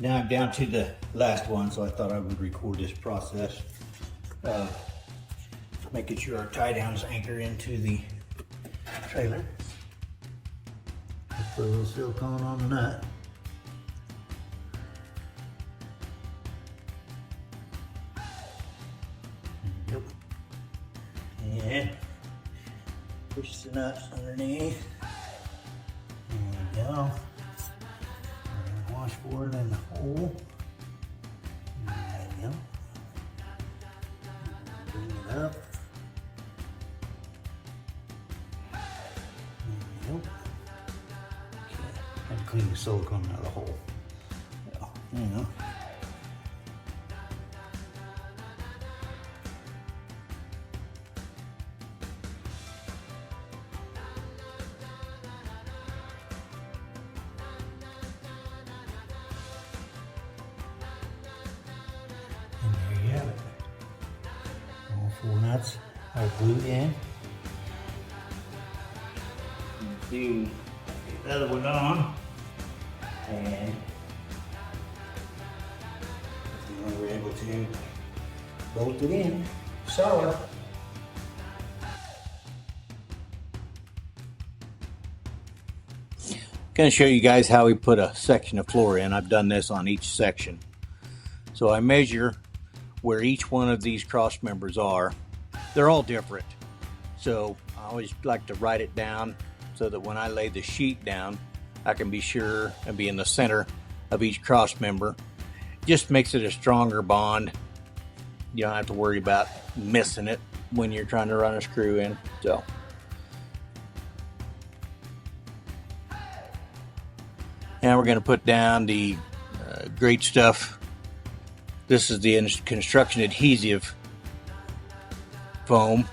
Now I'm down to the last one, so I thought I would record this process of making sure our tie downs anchor into the trailer. Put a little silicone on the nut. Yep. And push the nuts underneath. There we go. Washboard in the hole. There we go. Bring it up. There we go. Okay. Had to clean the silicone out of the hole. Yeah, there you go. And there you have it. All 4 nuts are glued in. Do the other one on, and we're able to bolt it in solid. Going to show you guys how we put a section of floor in. I've done this on each section. So I measure where each one of these cross members are. They're all different. So I always like to write it down so that when I lay the sheet down, I can be sure and be in the center of each cross member. Just makes it a stronger bond. You don't have to worry about missing it when you're trying to run a screw in. So now we're going to put down the great stuff. This is the construction adhesive foam.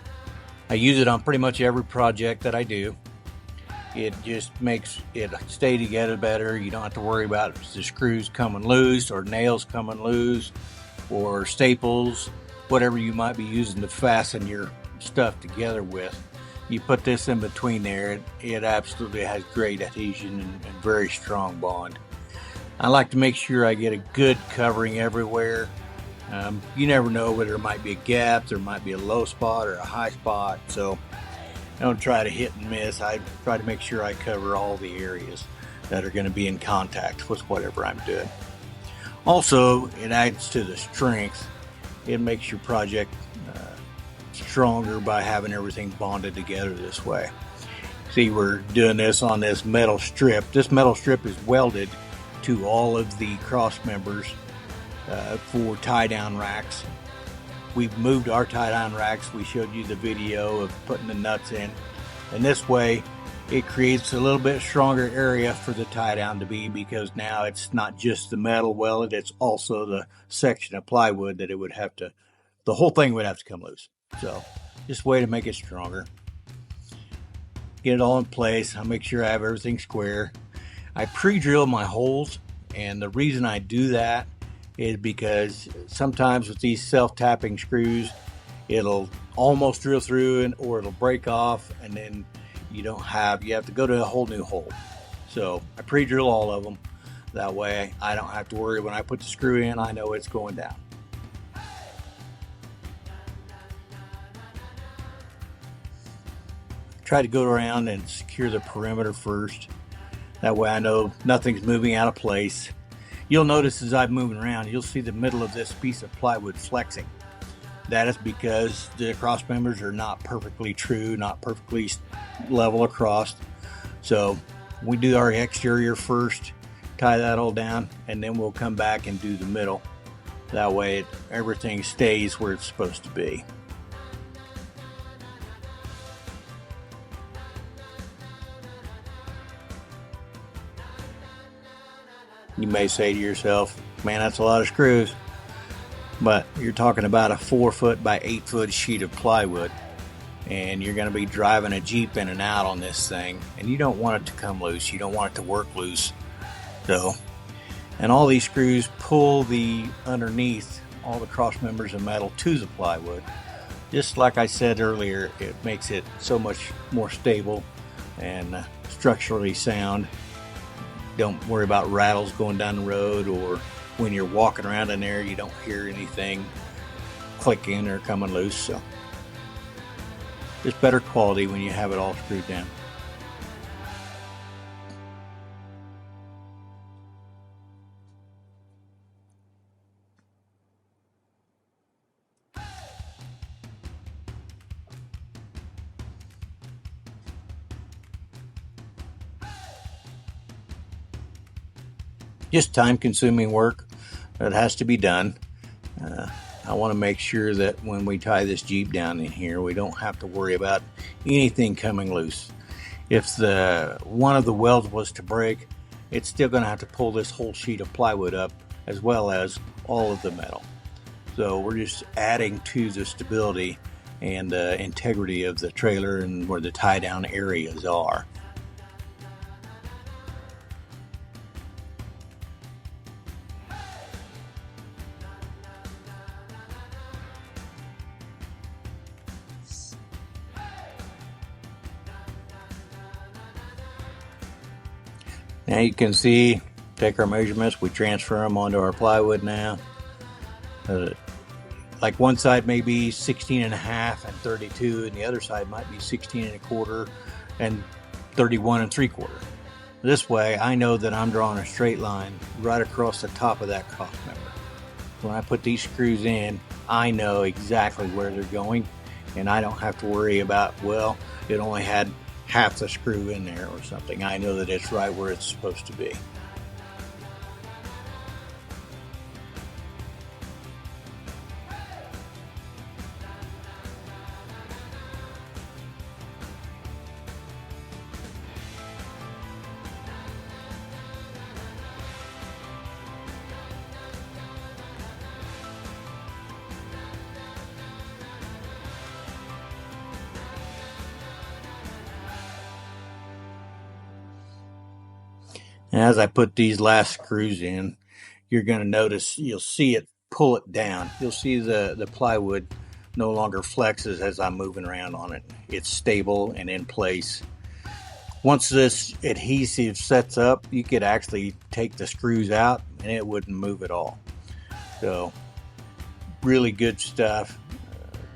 I use it on pretty much every project that I do. It just makes it stay together better. You don't have to worry about the screws coming loose or nails coming loose or staples, whatever you might be using to fasten your stuff together with. You put this in between there, it absolutely has great adhesion and very strong bond. I like to make sure I get a good covering everywhere. You never know whether there might be a gap, there might be a low spot or a high spot, so I don't try to hit and miss. I try to make sure I cover all the areas that are going to be in contact with whatever I'm doing. Also, it adds to the strength. It makes your project stronger by having everything bonded together this way. See, we're doing this on this metal strip. This metal strip is welded to all of the cross members for tie-down racks. We've moved our tie-down racks. We showed you the video of putting the nuts in. And this way, it creates a little bit stronger area for the tie-down to be, because now it's not just the metal welded, it's also the section of plywood that it would have to, the whole thing would have to come loose. So, just a way to make it stronger. Get it all in place. I'll make sure I have everything square. I pre-drill my holes, and the reason I do that is because sometimes with these self-tapping screws, it'll almost drill through or it'll break off, and then you have to go to a whole new hole. So I pre-drill all of them. That way I don't have to worry when I put the screw in, I know it's going down. Try to go around and secure the perimeter first. That way I know nothing's moving out of place. You'll notice as I'm moving around, you'll see the middle of this piece of plywood flexing. That is because the cross members are not perfectly true, not perfectly level across. So we do our exterior first, tie that all down, and then we'll come back and do the middle. That way everything stays where it's supposed to be. You may say to yourself, man, that's a lot of screws. But you're talking about a 4 foot by 8 foot sheet of plywood. And you're going to be driving a Jeep in and out on this thing. And you don't want it to come loose. You don't want it to work loose. So, and all these screws pull the underneath, all the cross members of metal to the plywood. Just like I said earlier, it makes it so much more stable and structurally sound. Don't worry about rattles going down the road, or when you're walking around in there, you don't hear anything clicking or coming loose. So it's better quality when you have it all screwed down. Just time-consuming work that has to be done. I want to make sure that when we tie this Jeep down in here, we don't have to worry about anything coming loose. If one of the welds was to break, it's still going to have to pull this whole sheet of plywood up, as well as all of the metal. So we're just adding to the stability and integrity of the trailer and where the tie down areas are. Now you can see, take our measurements, we transfer them onto our plywood now. Like one side may be 16 and a half and 32, and the other side might be 16 and a quarter and 31 and 3/4. This way I know that I'm drawing a straight line right across the top of that cross member. When I put these screws in, I know exactly where they're going, and I don't have to worry about, well, it only had half the screw in there or something. I know that it's right where it's supposed to be. And as I put these last screws in, you're going to notice, you'll see it pull it down. You'll see the plywood no longer flexes as I'm moving around on it. It's stable and in place. Once this adhesive sets up, you could actually take the screws out and it wouldn't move at all. So really good stuff,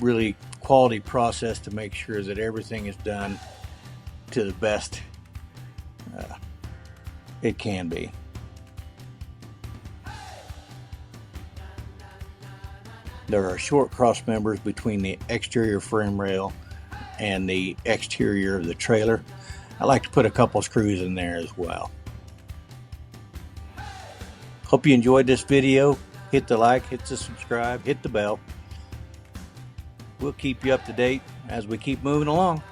really quality process to make sure that everything is done to the best it can be. There are short cross members between the exterior frame rail and the exterior of the trailer. I like to put a couple screws in there as well. Hope you enjoyed this video. Hit the like, hit the subscribe, hit the bell. We'll keep you up to date as we keep moving along.